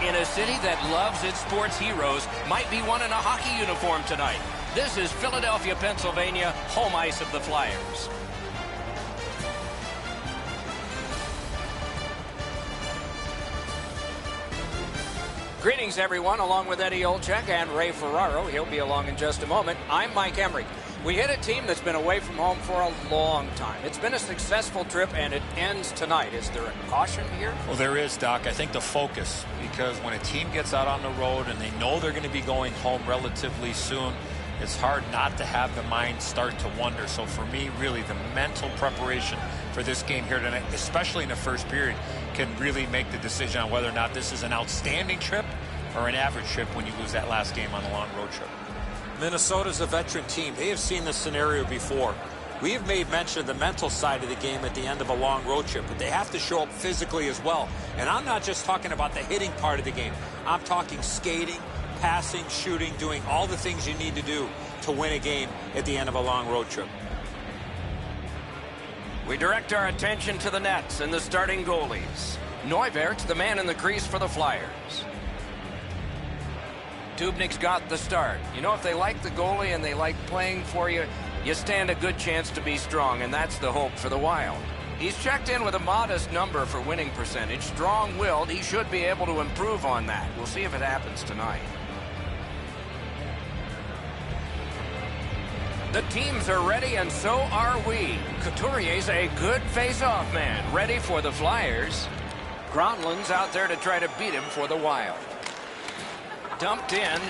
in a city that loves its sports heroes, might be one in a hockey uniform tonight. This is Philadelphia, Pennsylvania, home ice of the Flyers. Greetings, everyone, along with Eddie Olczyk and Ray Ferraro. He'll be along in just a moment. I'm Mike Emery. We hit a team that's been away from home for a long time. It's been a successful trip, and it ends tonight. Is there a caution here? Well, there is, Doc. I think the focus, because when a team gets out on the road and they know they're going to be going home relatively soon, it's hard not to have the mind start to wonder. So for me, really, the mental preparation for this game here tonight, especially in the first period, can really make the decision on whether or not this is an outstanding trip or an average trip when you lose that last game on a long road trip. Minnesota's a veteran team. They have seen this scenario before. We have made mention of the mental side of the game at the end of a long road trip, but they have to show up physically as well. And I'm not just talking about the hitting part of the game. I'm talking skating, passing, shooting, doing all the things you need to do to win a game at the end of a long road trip. We direct our attention to the nets and the starting goalies. Neuwert's the man in the crease for the Flyers. Dubnyk's got the start. You know, if they like the goalie and they like playing for you, you stand a good chance to be strong, and that's the hope for the Wild. He's checked in with a modest number for winning percentage. Strong-willed, he should be able to improve on that. We'll see if it happens tonight. The teams are ready, and so are we. Couturier's a good face-off man, ready for the Flyers. Gronlund's out there to try to beat him for the Wild. Dumped in.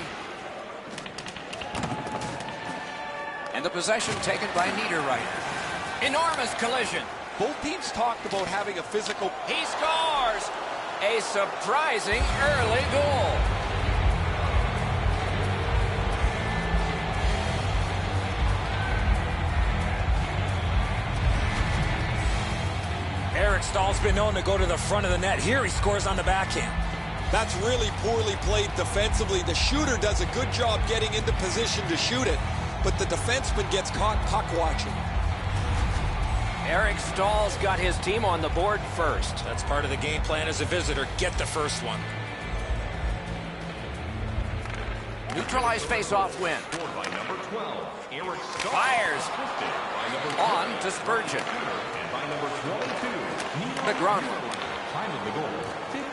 And the possession taken by Niederreiter. Enormous collision. Both teams talked about having a physical. He scores! A surprising early goal. Eric Stahl's been known to go to the front of the net. Here he scores on the backhand. That's really poorly played defensively. The shooter does a good job getting into position to shoot it, but the defenseman gets caught puck watching. Eric Stahl's got his team on the board first. That's part of the game plan as a visitor. Get the first one. Neutralized face-off win. Fires. On to Spurgeon. The Gronlund.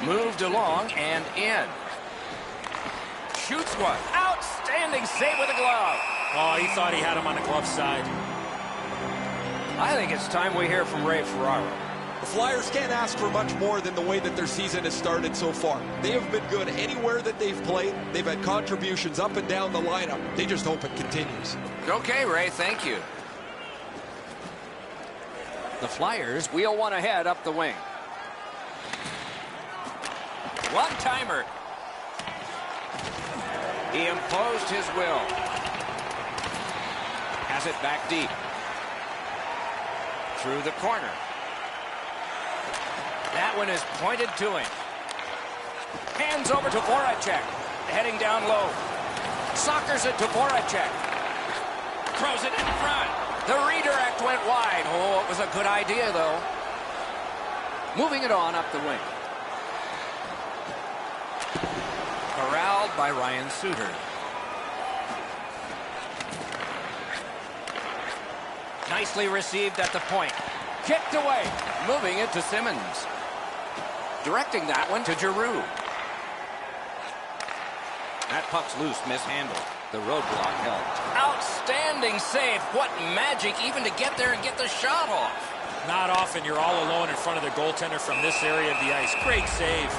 Moved along and in. Shoots one. Outstanding save with a glove. Oh, he thought he had him on the glove side. I think it's time we hear from Ray Ferraro. The Flyers can't ask for much more than the way that their season has started so far. They have been good anywhere that they've played. They've had contributions up and down the lineup. They just hope it continues. Okay, Ray, thank you. The Flyers wheel one ahead up the wing. One-timer. He imposed his will. Has it back deep. Through the corner. That one is pointed to him. Hands over to Voracek. Heading down low. Sockers it to Voracek. Throws it in front. The redirect went wide. Oh, it was a good idea, though. Moving it on up the wing. Corralled by Ryan Suter. Nicely received at the point. Kicked away. Moving it to Simmons. Directing that one to Giroux. That puck's loose, mishandled. The roadblock helped. Outstanding save. What magic even to get there and get the shot off. Not often you're all alone in front of the goaltender from this area of the ice. Great save.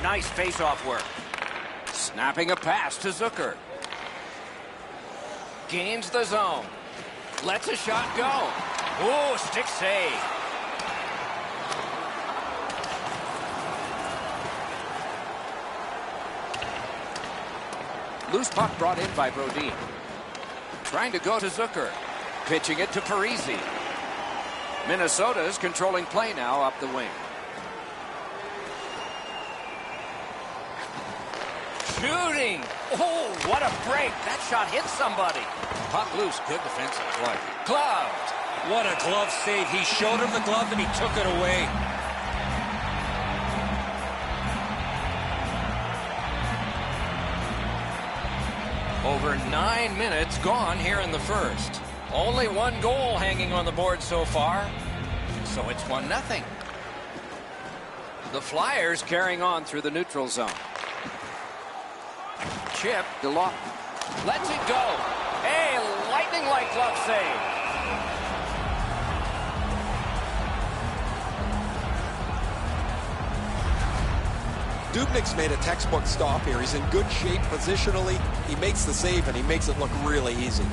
Nice face-off work. Snapping a pass to Zucker. Gains the zone. Lets a shot go. Oh, stick save. Loose puck brought in by Brodin. trying to go to Zucker. Pitching it to Parisi. Minnesota's controlling play now up the wing. Shooting! Oh, what a break. That shot hit somebody. Puck loose. Good defensive play. Gloved. What a glove save. He showed him the glove and he took it away. Over 9 minutes gone here in the first. Only one goal hanging on the board so far. So it's 1-0. The Flyers carrying on through the neutral zone. Chip, DeLock lets it go. A lightning-like glove save. Dubnyk's made a textbook stop here. He's in good shape positionally. He makes the save, and he makes it look really easy.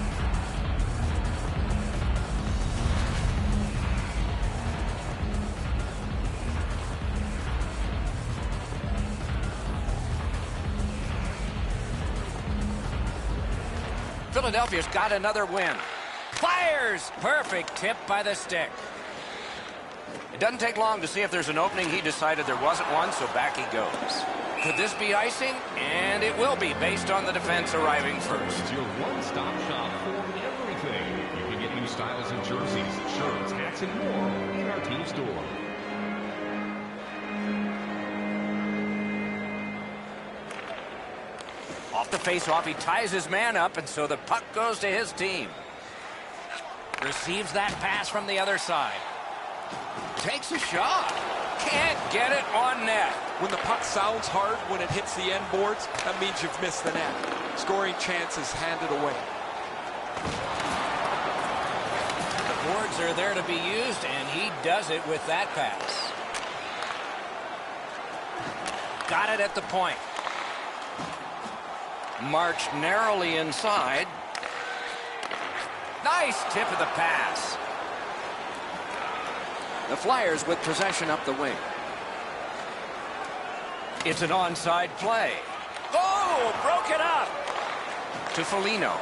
Philadelphia's got another win. Fires! Perfect tip by the stick. It doesn't take long to see if there's an opening. He decided there wasn't one, so back he goes. Could this be icing? And it will be, based on the defense arriving first. It's your one-stop shop for everything. You can get new styles and jerseys, shirts, hats, and more in our team store. Off the face-off, he ties his man up, and so the puck goes to his team. Receives that pass from the other side. Takes a shot. Can't get it on net. When the puck sounds hard when it hits the end boards, that means you've missed the net. Scoring chances handed away. The boards are there to be used, and he does it with that pass. Got it at the point. Marched narrowly inside. Nice tip of the pass. The Flyers with possession up the wing. It's an onside play. Oh, broke it up. To Foligno.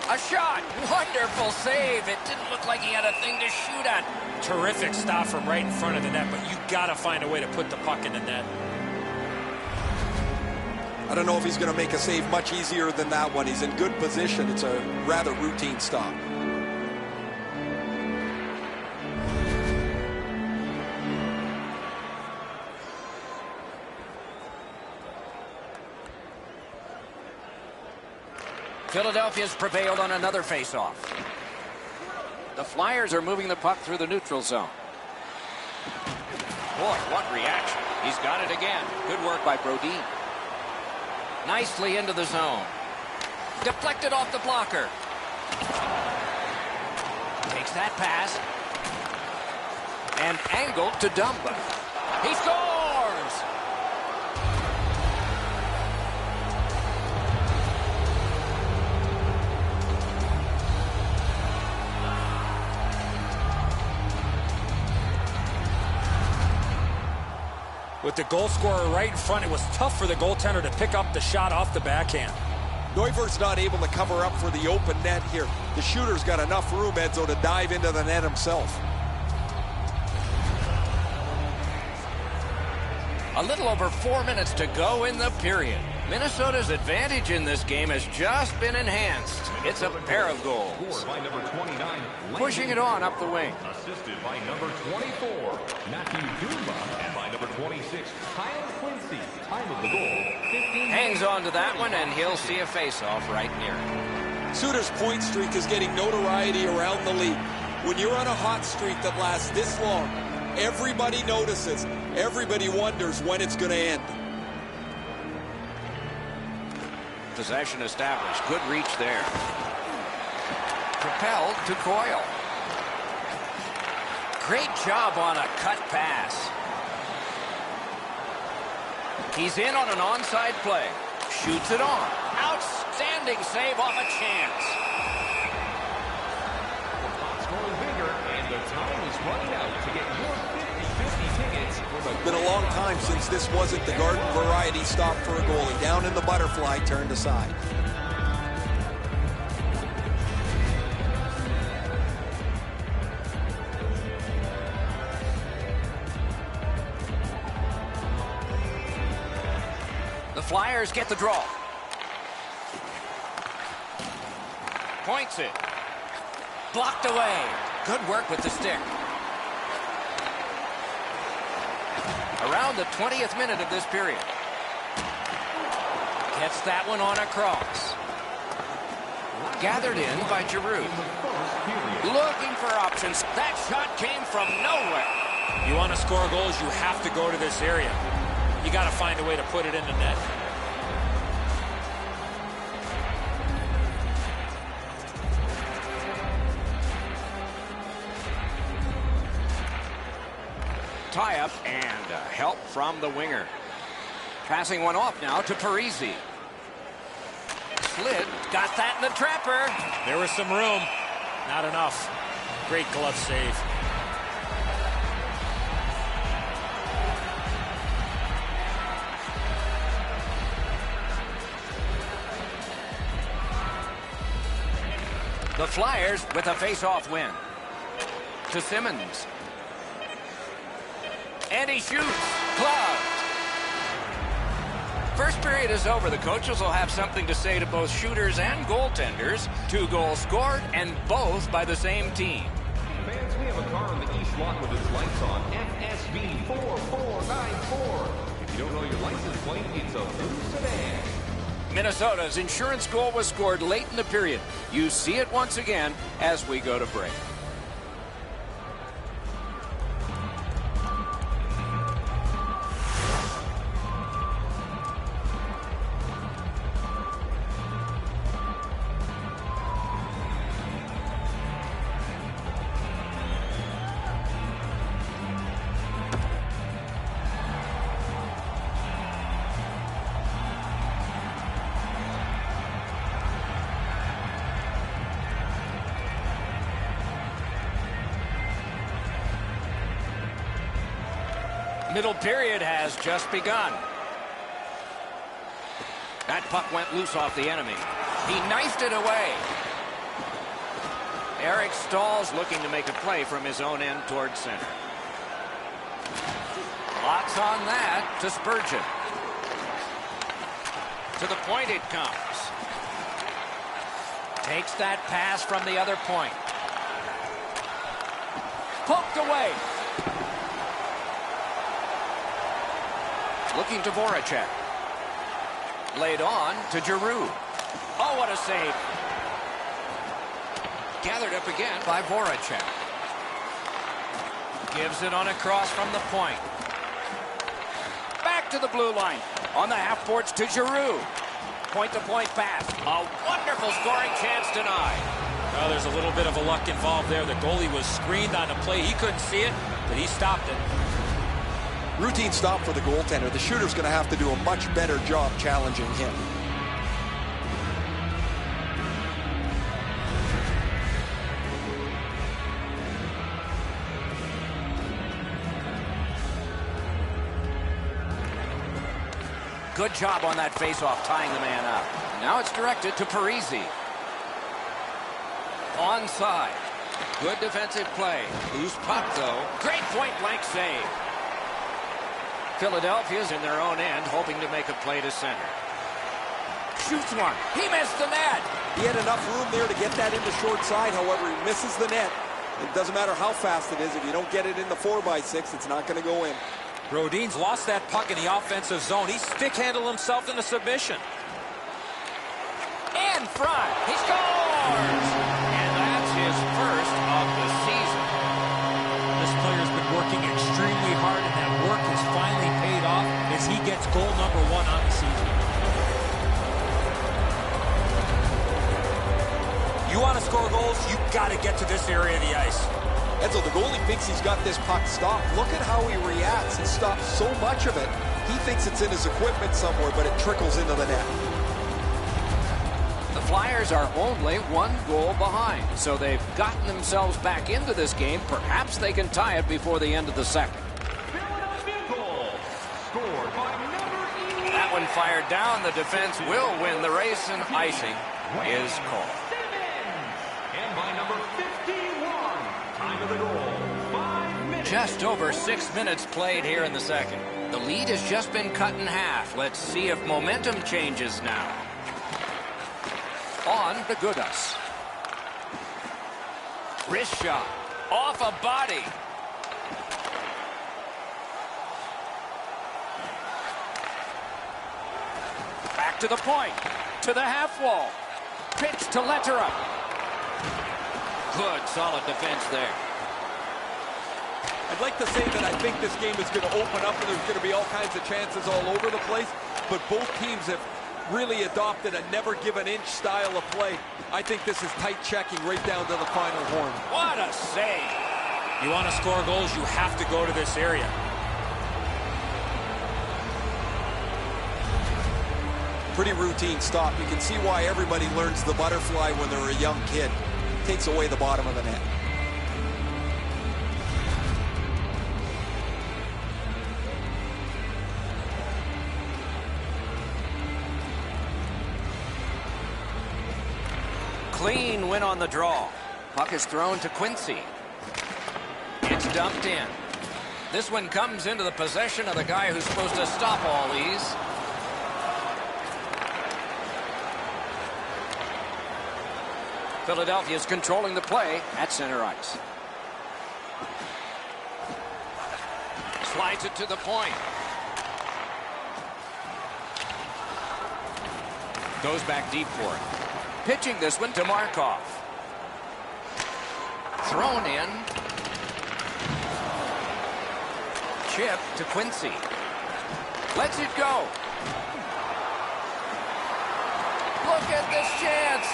A shot. Wonderful save. It didn't look like he had a thing to shoot at. Terrific stop from right in front of the net, but you got to find a way to put the puck in the net. I don't know if he's going to make a save much easier than that one. He's in good position. It's a rather routine stop. Philadelphia's prevailed on another faceoff. The Flyers are moving the puck through the neutral zone. Boy, what reaction. He's got it again. Good work by Brodin. Nicely into the zone. Deflected off the blocker. Takes that pass. And angled to Dumba. He scores! With the goal scorer right in front, it was tough for the goaltender to pick up the shot off the backhand. Neuvir's not able to cover up for the open net here. The shooter's got enough room, Edzo, to dive into the net himself. A little over 4 minutes to go in the period. Minnesota's advantage in this game has just been enhanced. It's a pair of goals. By number 29, Pushing it on up the wing. assisted by number 24, Matthew Dumba, and by number 26, Kyle Quincy. Time of the goal, 15. Hangs on to that one, and he'll see a face-off right near him. Suter's point streak is getting notoriety around the league. When you're on a hot streak that lasts this long, everybody notices. Everybody wonders when it's going to end. Possession established. Good reach there. Propelled to Coyle. Great job on a cut pass. He's in on an onside play. Shoots it on. Outstanding save off a chance. The pot's growing bigger, and the time is running out to get your 50-50 tickets for the Been a long time since this wasn't the garden variety stop for a goalie. Down in the butterfly, turned aside. The Flyers get the draw. Points it. Blocked away. Good work with the stick. Around the 20th minute of this period. Gets that one on across. Gathered in by Giroux. Looking for options. That shot came from nowhere. You want to score goals, you have to go to this area. You got to find a way to put it in the net. Tie-up and help from the winger. Passing one off now to Parisi. Slid, got that in the trapper. There was some room. Not enough. Great glove save. The Flyers with a face-off win. To Simmons. And he shoots. Cloud. First period is over. The coaches will have something to say to both shooters and goaltenders. 2 goals scored, and both by the same team. Fans, we have a car in the east lot with its lights on. FSB 4494. If you don't know your license plate, it's a blue sedan. Minnesota's insurance goal was scored late in the period. You see it once again as we go to break. Middle period has just begun. That puck went loose off the enemy. He knifed it away. Eric Staal's looking to make a play from his own end towards center. Lots on that to Spurgeon. To the point it comes. Takes that pass from the other point. Poked away. Looking to Voracek. Laid on to Giroux. Oh, what a save. Gathered up again by Voracek. Gives it on a cross from the point. Back to the blue line. On the half boards to Giroux. Point-to-point pass. A wonderful scoring chance denied. Well, there's a little bit of a luck involved there. The goalie was screened on the play. He couldn't see it, but he stopped it. Routine stop for the goaltender. The shooter's going to have to do a much better job challenging him. Good job on that faceoff, tying the man up. Now it's directed to Parisi. Onside. Good defensive play. Loose puck, though. Great point-blank save. Philadelphia's in their own end, hoping to make a play to center. Shoots one. He missed the net. He had enough room there to get that in the short side. However, he misses the net. It doesn't matter how fast it is. If you don't get it in the 4x6, it's not going to go in. Brodin's lost that puck in the offensive zone. He stick-handled himself into submission. In front. He scores! And that's his first of the season. This player's been working extremely hard, and that work has finally paid off as he gets goal number 1 on the season. You want to score goals, you got to get to this area of the ice. And so the goalie thinks he's got this puck stopped. Look at how he reacts. He stops so much of it. He thinks it's in his equipment somewhere, but it trickles into the net. The Flyers are only 1 goal behind, so they've gotten themselves back into this game. Perhaps they can tie it before the end of the second. Philadelphia goal. fired down. The defense will win the race, and icing is called. And by number 51, time of the goal, 5 minutes. Just over 6 minutes played here in the second. The lead has just been cut in half. Let's see if momentum changes now. On to Gudas. Wrist shot. Off a body. Back to the point. To the half wall. Pitch to Lettera. Good, solid defense there. I'd like to say that I think this game is going to open up and there's going to be all kinds of chances all over the place, but both teams have really adopted a never-give-an-inch style of play. I think this is tight checking right down to the final horn. What a save. You want to score goals, you have to go to this area. Pretty routine stop. You can see why everybody learns the butterfly when they're a young kid. Takes away the bottom of the net. Clean win on the draw. Puck is thrown to Quincy. It's dumped in. This one comes into the possession of the guy who's supposed to stop all these. Philadelphia's controlling the play at center ice. Slides it to the point. Goes back deep for it. Pitching this one to Markov. Thrown in. Chip to Quincy. Lets it go. Look at this chance.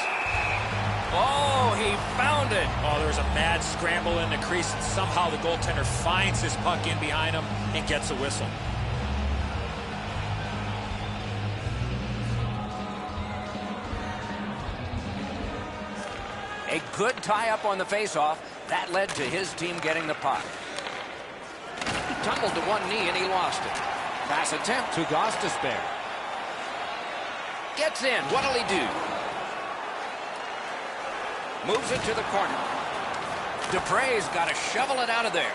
Oh, he found it. Oh, there's a mad scramble in the crease, and somehow the goaltender finds his puck in behind him and gets a whistle. A good tie-up on the face-off. That led to his team getting the puck. He tumbled to one knee and he lost it. Pass attempt to Gostisbehere. Gets in. What'll he do? Moves it to the corner. Dupre's got to shovel it out of there.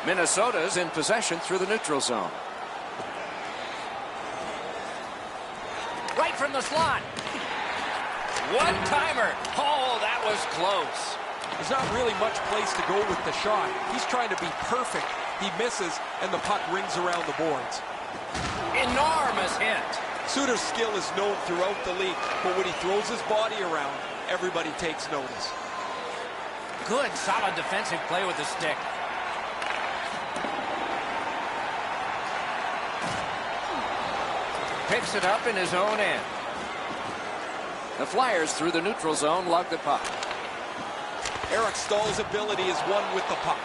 Minnesota's in possession through the neutral zone. Right from the slot. One-timer. Oh, that was close. There's not really much place to go with the shot. He's trying to be perfect. He misses, and the puck rings around the boards. Enormous hit. Suter's skill is known throughout the league, but when he throws his body around, everybody takes notice. Good, solid defensive play with the stick. Picks it up in his own end. The Flyers through the neutral zone lug the puck. Eric Stahl's ability is one with the puck.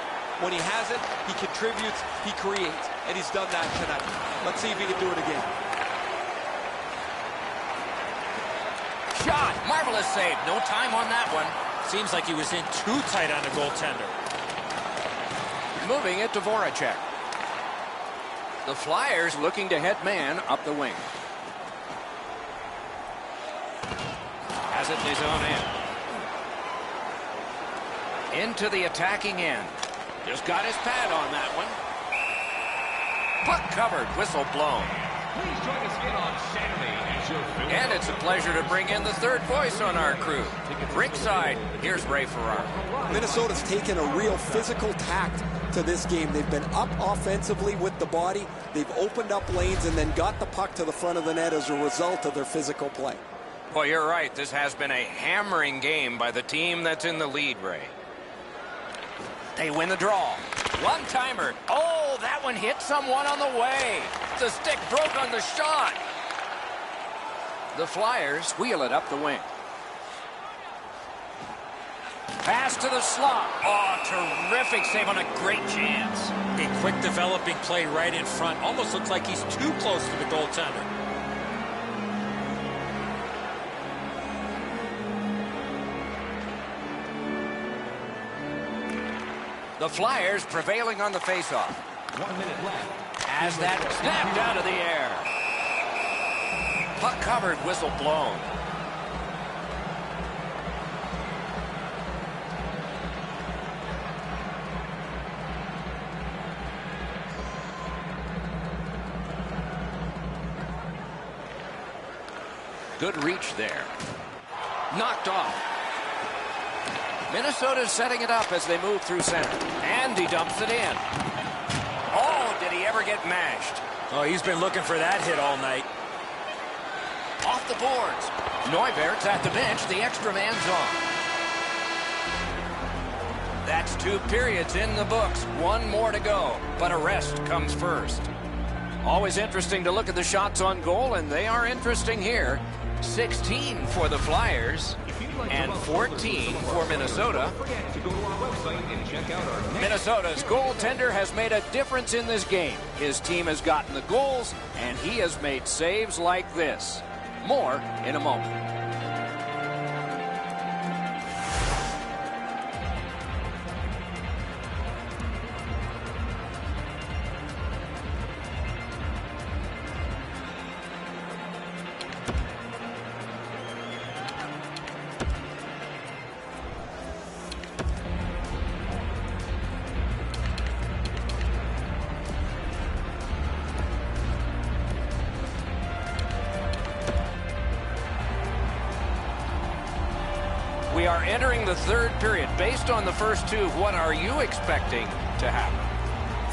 When he has it, he contributes, he creates, and he's done that tonight. Let's see if he can do it again. Shot, marvelous save. No time on that one. Seems like he was in too tight on the goaltender. Moving it to Voracek. The Flyers looking to head man up the wing. Has it in his own end. Into the attacking end. Just got his pad on that one. Puck covered, whistle blown. Please join us again on Saturday as your And it's a pleasure to bring in the third voice on our crew. Ringside, here's Ray Ferraro. Minnesota's taken a real physical tact to this game. They've been up offensively with the body. They've opened up lanes and then got the puck to the front of the net as a result of their physical play. Well, you're right. This has been a hammering game by the team that's in the lead, Ray. They win the draw. One-timer. Oh, that one hit someone on the way. The stick broke on the shot. The Flyers wheel it up the wing. Pass to the slot. Oh, terrific save on a great chance. A quick developing play right in front. Almost looks like he's too close to the goaltender. The Flyers prevailing on the faceoff. 1 minute left. As that snapped out of the air. Puck covered, whistle blown. Good reach there. Knocked off. Minnesota's setting it up as they move through center. And he dumps it in. Oh, did he ever get mashed? Oh, he's been looking for that hit all night. Off the boards. Neubert's at the bench. The extra man's on. That's 2 periods in the books. 1 more to go. But a rest comes first. Always interesting to look at the shots on goal, and they are interesting here. 16 for the Flyers and 14 for Minnesota. Minnesota's goaltender has made a difference in this game. His team has gotten the goals, and he has made saves like this. More in a moment. We are entering the 3rd period. Based on the first 2, what are you expecting to happen?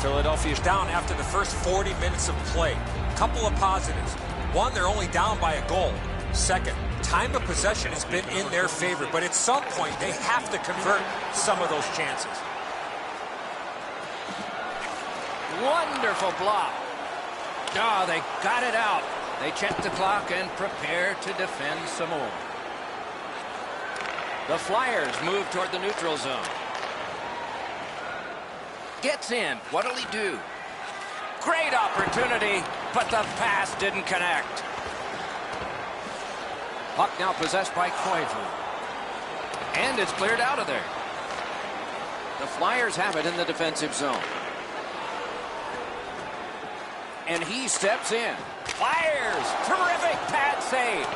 Philadelphia's down after the first 40 minutes of play. Couple of positives. 1, they're only down by a goal. 2nd, time of possession has been in their favor, but at some point they have to convert some of those chances. Wonderful block. Oh, they got it out. They check the clock and prepare to defend some more. The Flyers move toward the neutral zone. Gets in. What'll he do? Great opportunity, but the pass didn't connect. Puck now possessed by Koivu. And it's cleared out of there. The Flyers have it in the defensive zone. And he steps in. Fires! Terrific pad save.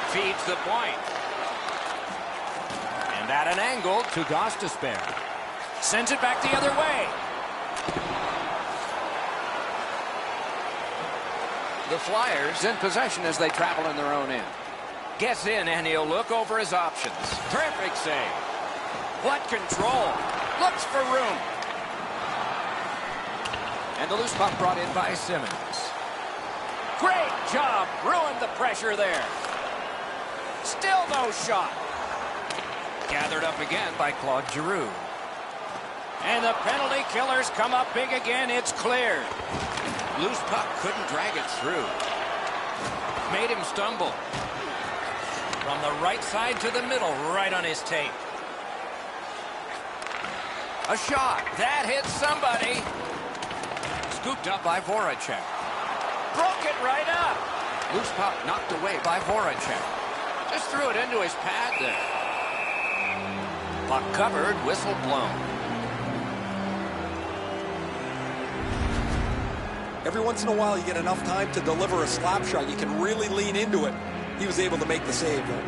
Feeds the point. And at an angle to Gostisbehere. Sends it back the other way. The Flyers in possession as they travel in their own end. Gets in and he'll look over his options. Terrific save. What control. Looks for room. And the loose puck brought in by Simmons. Great job. Ruined the pressure there. Still no shot. Gathered up again by Claude Giroux. And the penalty killers come up big again. It's cleared. Loose puck couldn't drag it through. Made him stumble. From the right side to the middle, right on his tape. A shot. That hits somebody. Scooped up by Voracek. Broke it right up. Loose puck knocked away by Voracek. Just threw it into his pad there. Puck covered, whistle blown. Every once in a while you get enough time to deliver a slap shot. You can really lean into it. He was able to make the save there.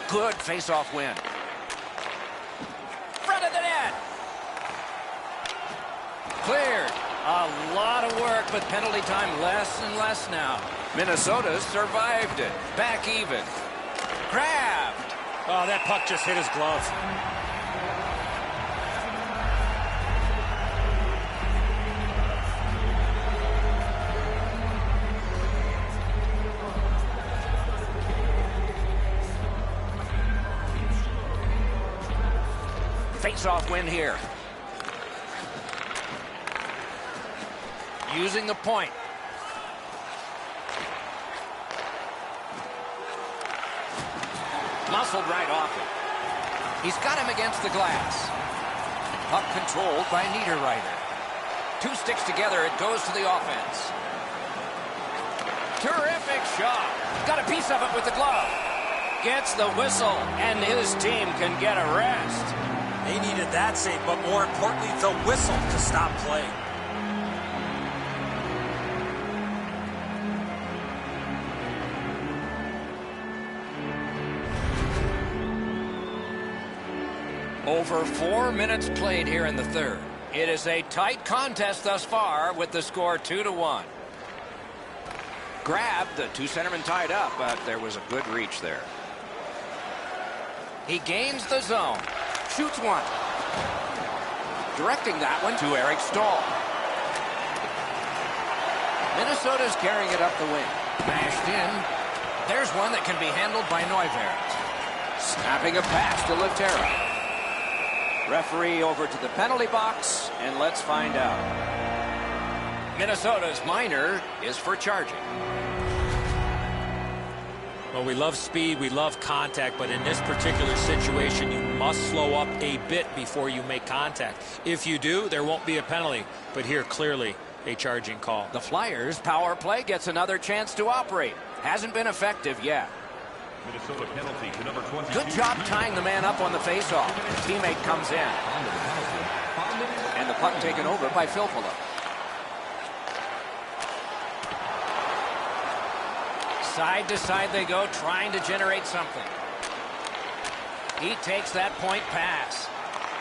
Good face-off win. Front of the net. Cleared. A lot of work, but penalty time less and less now. Minnesota's survived it. Back even. Grabbed. Oh, that puck just hit his glove. Face-off win here. Using the point. Muscled right off it. He's got him against the glass. Puck controlled by Niederreiter. 2 sticks together, it goes to the offense. Terrific shot. Got a piece of it with the glove. Gets the whistle, and his team can get a rest. They needed that save, but more importantly, the whistle to stop play. Over 4 minutes played here in the third. It is a tight contest thus far with the score 2-1. Grabbed, the two centermen tied up, but there was a good reach there. He gains the zone. Shoots one. Directing that one to Eric Stahl. Minnesota's carrying it up the wing. Mashed in. There's one that can be handled by Neuwirth. Snapping a pass to Laterra. Referee over to the penalty box, and let's find out. Minnesota's minor is for charging. Well, we love speed, we love contact, but in this particular situation, you must slow up a bit before you make contact. If you do, there won't be a penalty, but here, clearly, a charging call. The Flyers' power play gets another chance to operate. Hasn't been effective yet. Minnesota penalty to number 22. Good job tying the man up on the faceoff. Teammate comes in. And the puck taken over by Filppula. Side to side they go, trying to generate something. He takes that point pass.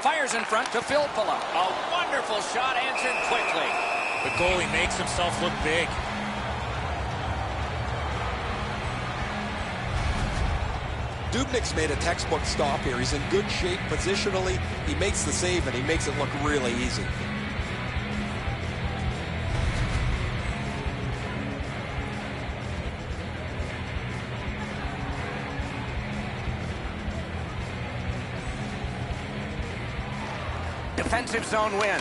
Fires in front to Filppula. A wonderful shot answered quickly. The goalie makes himself look big. Dubnyk's made a textbook stop here. He's in good shape positionally. He makes the save, and he makes it look really easy. Defensive zone win.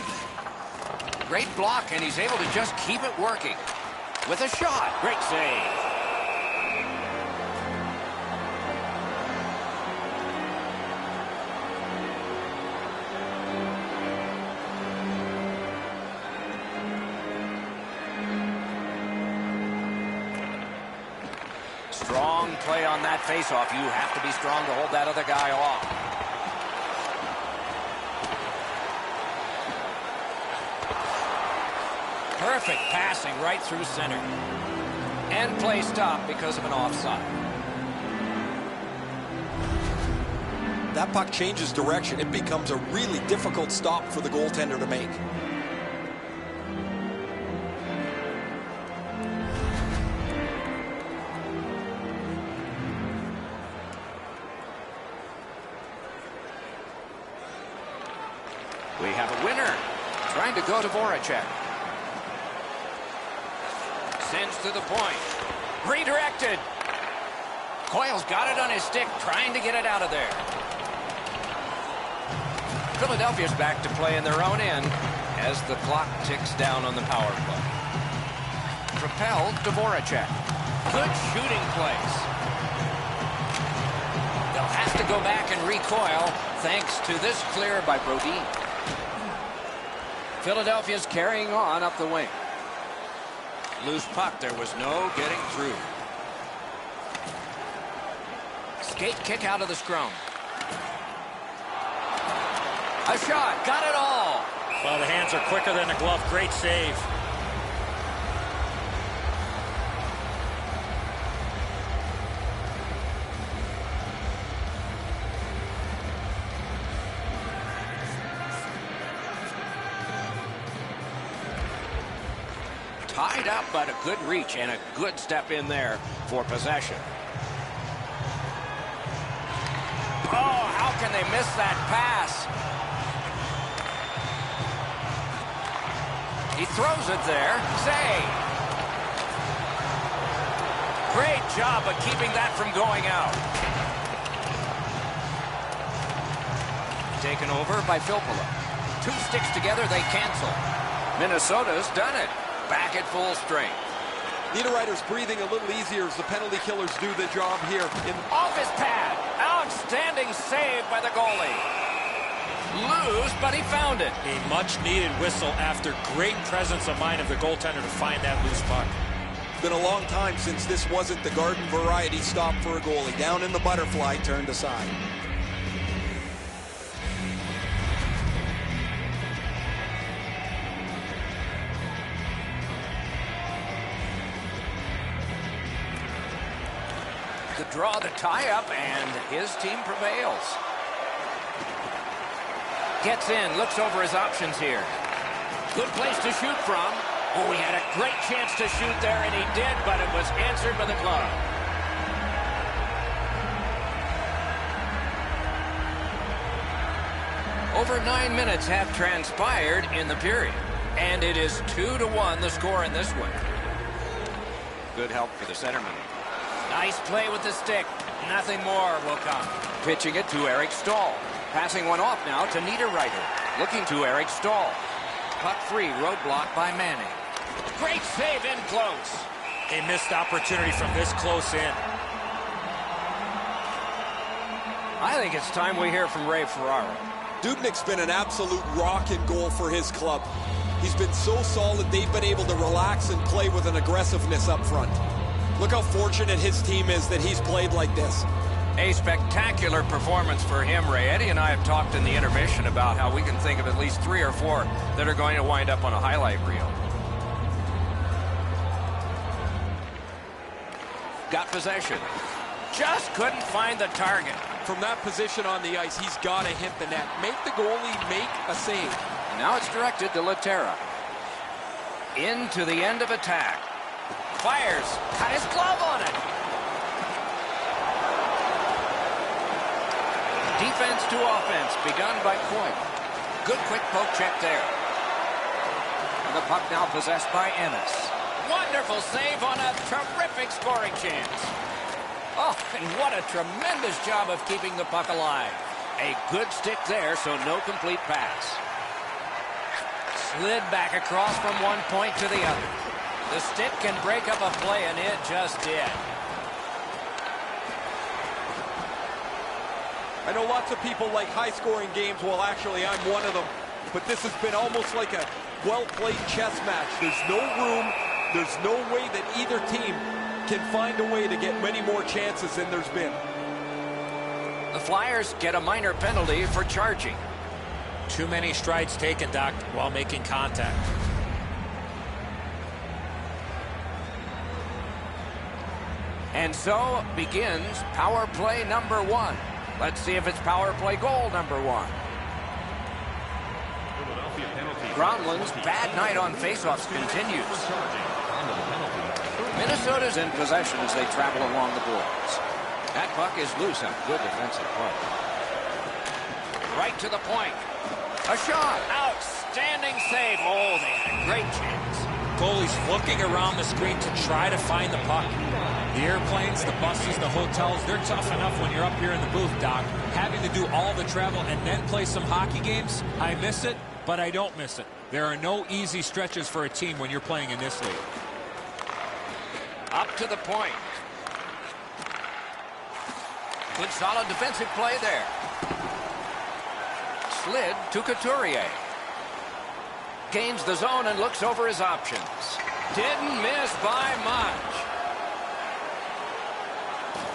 Great block, and he's able to just keep it working. With a shot. Great save. Strong play on that faceoff. You have to be strong to hold that other guy off. Perfect passing right through center. And play stopped because of an offside. That puck changes direction. It becomes a really difficult stop for the goaltender to make. We have a winner. Trying to go to Voracek. Sends to the point. Redirected. Coyle's got it on his stick, trying to get it out of there. Philadelphia's back to play in their own end as the clock ticks down on the power play. Propelled to Voracek. Good shooting place. They'll have to go back and recoil thanks to this clear by Brodin. Philadelphia's carrying on up the wing. Loose puck. There was no getting through. Skate kick out of the scrum. A shot. Got it all. Well, the hands are quicker than the glove. Great save. Tied up, but a good reach and a good step in there for possession. Oh, how can they miss that pass? He throws it there. Save. Great job of keeping that from going out. Taken over by Filppula. Two sticks together, they cancel. Minnesota's done it. Back at full strength. Niederreiter's breathing a little easier as the penalty killers do the job here. Off his pad. Outstanding save by the goalie. Loose, but he found it. A much-needed whistle after great presence of mind of the goaltender to find that loose puck. Been a long time since this wasn't the garden variety stop for a goalie. Down in the butterfly, turned aside. The draw, the tie-up, and his team prevails. Gets in, looks over his options here. Good place to shoot from. Oh, he had a great chance to shoot there, and he did, but it was answered with a glove. Over 9 minutes have transpired in the period, and it is 2-1 the score in this one. Good help for the centerman. Nice play with the stick. Nothing more will come. Pitching it to Eric Stahl. Passing one off now to Niederreiter. Looking to Eric Stahl. Puck free, roadblock by Manning. Great save in close. A missed opportunity from this close in. I think it's time we hear from Ray Ferraro. Dubnyk's been an absolute rock in goal for his club. He's been so solid, they've been able to relax and play with an aggressiveness up front. Look how fortunate his team is that he's played like this. A spectacular performance for him, Ray. Eddie and I have talked in the intermission about how we can think of at least 3 or 4 that are going to wind up on a highlight reel. Got possession. Just couldn't find the target. From that position on the ice, he's got to hit the net. Make the goalie make a save. Now it's directed to Laterra. Into the end of attack. Fires. Got his glove on it. Defense to offense, begun by Coyle. Good quick poke check there. And the puck now possessed by Ennis. Wonderful save on a terrific scoring chance. Oh, and what a tremendous job of keeping the puck alive. A good stick there, so no complete pass. Slid back across from one point to the other. The stick can break up a play, and it just did. I know lots of people like high-scoring games. Well, actually, I'm one of them. But this has been almost like a well-played chess match. There's no room. There's no way that either team can find a way to get many more chances than there's been. The Flyers get a minor penalty for charging. Too many strides taken, Doc, while making contact. And so begins power play number 1. Let's see if it's power play goal number 1. Gronlund's bad night on faceoffs continues. Minnesota's in possession as they travel along the boards. That puck is loose on good defensive play. Right to the point. A shot. Outstanding save. Oh, they had a great chance. Goalie's looking around the screen to try to find the puck. The airplanes, the buses, the hotels, they're tough enough when you're up here in the booth, Doc. Having to do all the travel and then play some hockey games, I miss it, but I don't miss it. There are no easy stretches for a team when you're playing in this league. Up to the point. Good solid defensive play there. Slid to Couturier. Gains the zone and looks over his options. Didn't miss by much.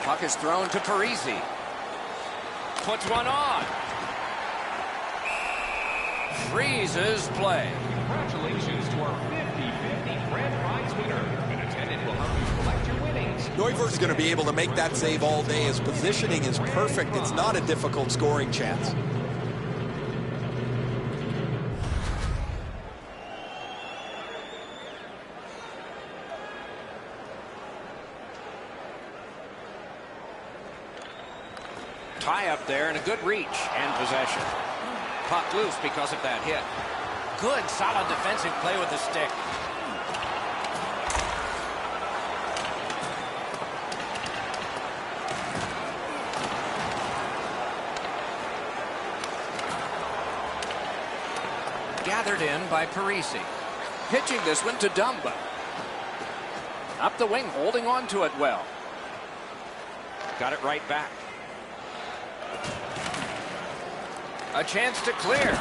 Puck is thrown to Parisi. Puts one on. Freezes play. Congratulations to our 50-50 grand prize winner. An attendant will help you collect your winnings. Neuvirth's going to be able to make that save all day. His positioning is perfect. It's not a difficult scoring chance. Tie up there and a good reach and possession. Puck loose because of that hit. Good solid defensive play with the stick. Gathered in by Parisi. Pitching this one to Dumba. Up the wing, holding on to it well. Got it right back. A chance to clear.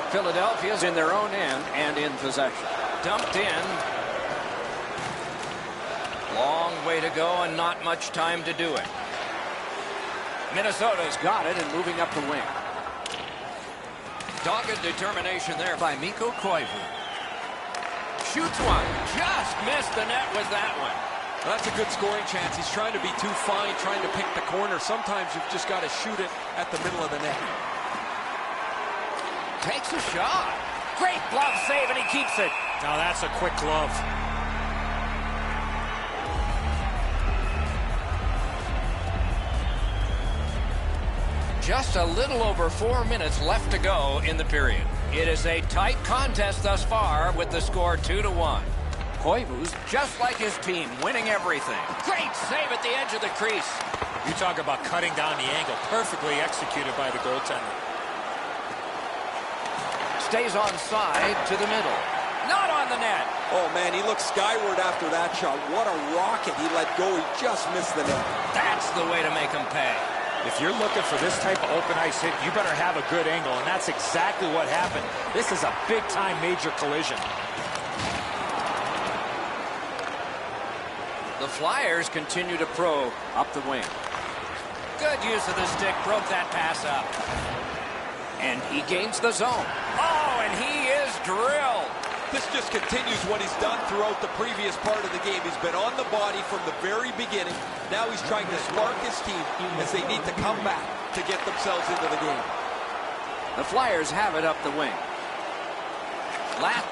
Philadelphia's in their own end and in possession. dumped in. Long way to go and not much time to do it. Minnesota's got it and moving up the wing. Dogged determination there by Mikko Koivu. Shoots one. Just missed the net with that one. Well, that's a good scoring chance. He's trying to be too fine, trying to pick the corner. Sometimes you've just got to shoot it at the middle of the net. Takes a shot. Great glove save, and he keeps it. Now that's a quick glove. Just a little over 4 minutes left to go in the period. It is a tight contest thus far with the score 2-1. Koivu's just like his team, winning everything. Great save at the edge of the crease. You talk about cutting down the angle. Perfectly executed by the goaltender. Stays onside to the middle. Not on the net. Oh, man, he looked skyward after that shot. What a rocket he let go. He just missed the net. That's the way to make him pay. If you're looking for this type of open ice hit, you better have a good angle, and that's exactly what happened. This is a big-time major collision. The Flyers continue to probe up the wing. Good use of the stick, broke that pass up. And he gains the zone. Oh, and he is drilled. This just continues what he's done throughout the previous part of the game. He's been on the body from the very beginning. Now he's trying to spark his team as they need to come back to get themselves into the game. The Flyers have it up the wing. Last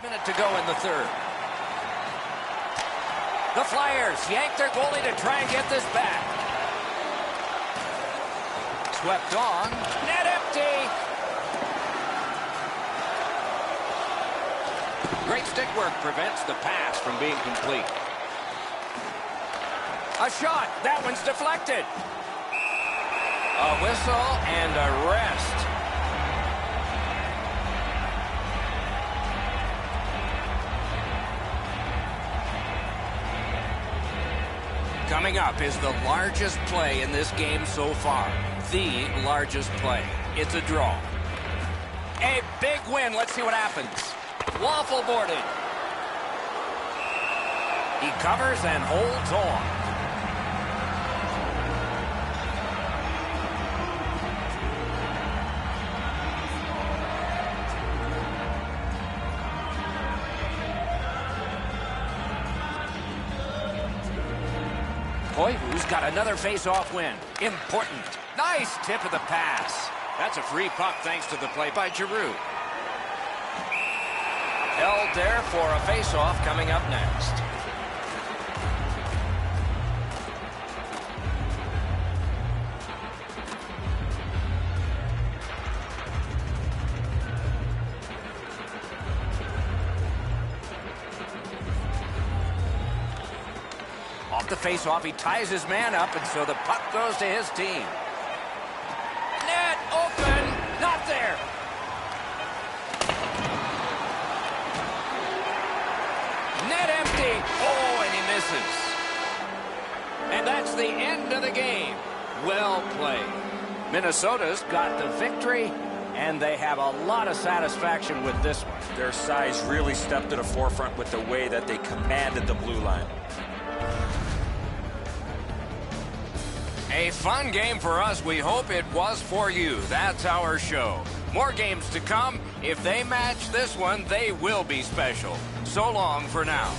minute to go in the third. The Flyers yank their goalie to try and get this back. Swept on. Net empty. Great stick work prevents the pass from being complete. A shot. That one's deflected. A whistle and a rest. Coming up is the largest play in this game so far. The largest play. It's a draw. A big win. Let's see what happens. Waffle boarded. He covers and holds on. Koivu's got another face-off win. Important. Nice tip of the pass. That's a free puck thanks to the play by Giroux. Held there for a face-off coming up next. Off the face-off, he ties his man up, and so the puck goes to his team. Net open, not there. Net empty. Oh, and he misses. And that's the end of the game. Well played. Minnesota's got the victory, and they have a lot of satisfaction with this one. Their size really stepped to the forefront with the way that they commanded the blue line. A fun game for us. We hope it was for you. That's our show. More games to come. If they match this one, they will be special. So long for now.